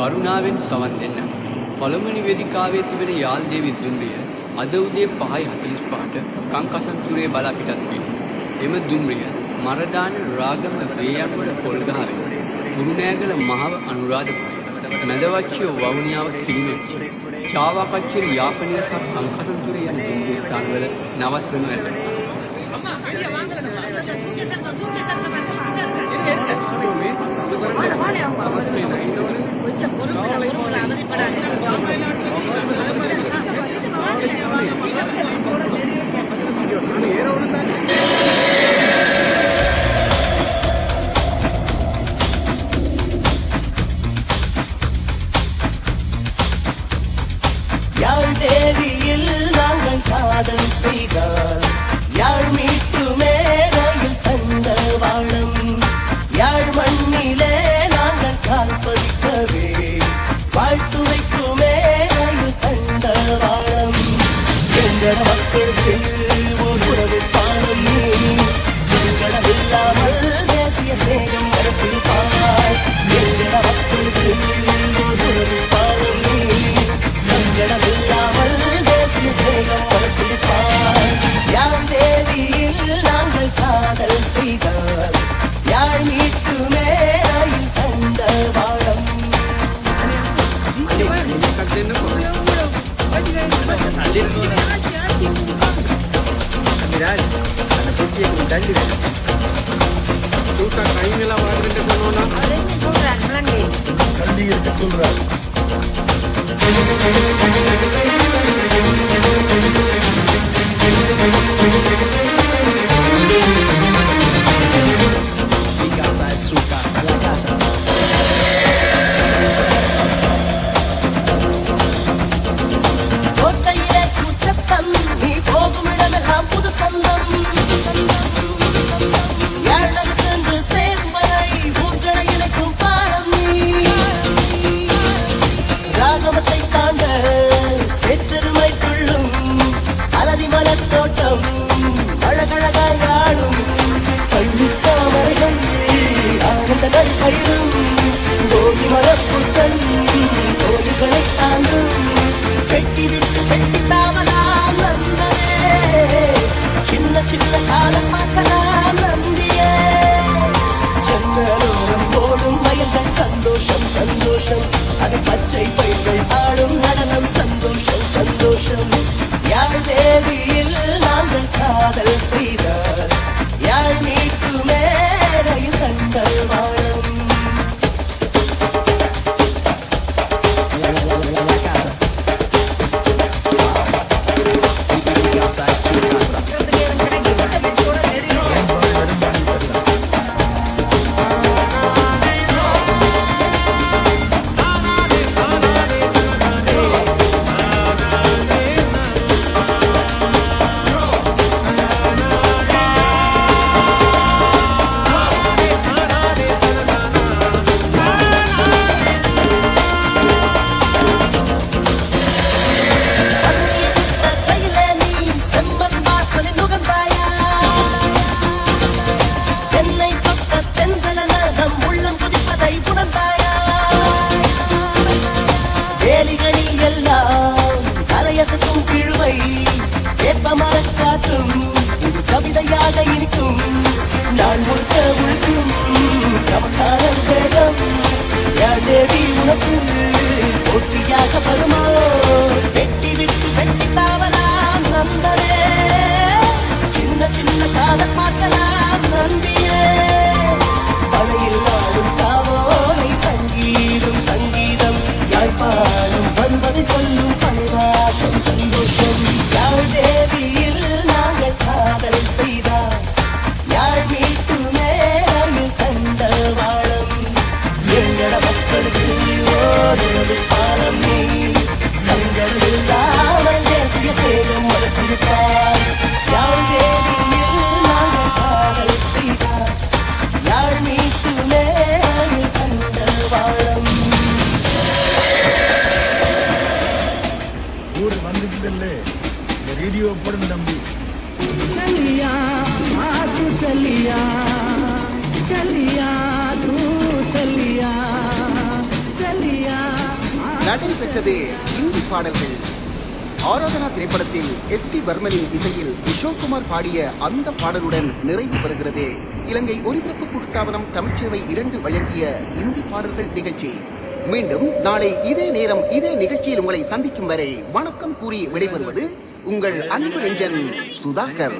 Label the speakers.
Speaker 1: කරුණාවෙන් සවන් දෙන්න. පළමුවෙනි වේදිකාවේ තිබෙන යාල්දේවි දුම්රිය අද උදේ 5:45ට කංකසන්තුරේ බලා පිටත් වේ. එම දුම්රිය මරදාන රාගම වේයන්ගොඩ පොල්ගහවේ කුරුණෑගල මහව අනුරාධපුරය මැදවච්චිය වවුනියාව කිලිමේ චාවා කච්චිර යාපනීය සහ කංකසන්තුරේ යන දුම්රිය ස්ථානවල නවත්වනු ඇත.
Speaker 2: யாழ் தேவியில் நாங்கள் காதல் செய்தார் யாழ் மீட்டு மேலையில் தந்த வாழும் யாழ் மண்ணிலே நாங்கள் கால் பதிக்கவே வாழ்த்துரைக்கு மேலையில் தந்த வாழும் எங்கட மக்களுக்கு ஒரு உறவு பாடம் நீ சங்கடமில்லாமல் தேசிய சேகம் நடத்திருப்பார். எங்கட மக்களுக்கு ஒரு உறவு பாடம் நீ சங்கடமில்லாமல் தேசிய சேகம் வளர்த்திருப்பார். யாழ் தேவியில் நாங்கள் காதல் செய்தார் யாழ் மீட்டு மேலையில் தந்த வாழம். கண்டி இருக்க சொல்றாரு. Mi casa es su casa, la casa. கோட்டையிலே கூச்சத்தம் நீ போகும் இடமெல்லாம் புது சொந்தம். யாழ் சென்று சேரும் வரை ஊர்களை இணைக்கும் பாடம் நீ. ராகமத்தை தாண்ட சேற்றெருமை துள்ளும் அலரி மலர் தோட்டம் அழகழகாய் ஆடும் கள்ளித்தாமரைகள் ஆனந்தங்கள் பயிரும் கோதி மரப்புத்தன் கோயில்களை தாண்டும் வெட்டி விட்டு வெட்டி தாவலாம் நந்தனே சின்ன சின்ன காலம் பார்க்கலாம் நந்தியே. ஜன்னலோரம் போடும் வயல்கள் சந்தோஷம் சந்தோஷம் அது பச்சை பயிர்கள் ஆடும் நடனம் சந்தோஷம் சந்தோஷம். யாழ் தேவியில் நாங்கள் காதல் செய்தார் யாழ் மீட்டு மேலையில் தங்கள் வாழும். கவிதையாக இருக்கும் நான் முழுக்க உழைக்கும் நமக்கான வேகம் யாழ் தேவி உனக்கு போட்டியாக வருமா. வெட்டி விட்டு வெட்டி தாவலாம் நந்தனே சின்ன சின்ன காதல் பார்க்கலாம் நம்பியே. பழையில் ஆடும் காவோலை சங்கீதம் சங்கீதம் யாழ்ப்பாணம் வருவதை சொல்லும் பணிவாசம் சந்தோஷம். யாழ் தேவியில் நாங்கள் காதல் செய்தார் யாழ் மீட்டு மேலையில் தந்த வாழம். எங்கட மக்களுக்கு ஓடுவது பாலம் நீ சங்கடமில்லாமல் தேசிய சேகம் வளர்த்திருப்பார். யாழ் தேவியில் நாங்கள் காதல் செய்தார் யாழ் மீட்டு மேலையில் தந்த வாழம்.
Speaker 3: ஊர் வந்துக்குதல்லே ரேடியோ போடும் தம்பி.
Speaker 4: चलिया तू चलिया चलिया तू चलिया चलिया
Speaker 5: நடைபெற்றது இந்தி பாடல்கள். ஆராதனா திரைப்படத்தில் எஸ்.டி. வர்மனின் இசையில் கிஷோர்குமார் பாடிய அந்த பாடலுடன் நிறைவு பெறுகிறது இலங்கை ஒலிபரப்பு கூட்டுத்தாபனம் தமிழ்ச்சேவை 2 வழங்கிய இந்தி பாடல்கள் நிகழ்ச்சி. மீண்டும் நாளை இதே நேரம் இதே நிகழ்ச்சியில் உங்களை சந்திக்கும் வரை வணக்கம் கூறி விடைபெறுவது உங்கள் அன்பு நெஞ்சன் சுதாகர்.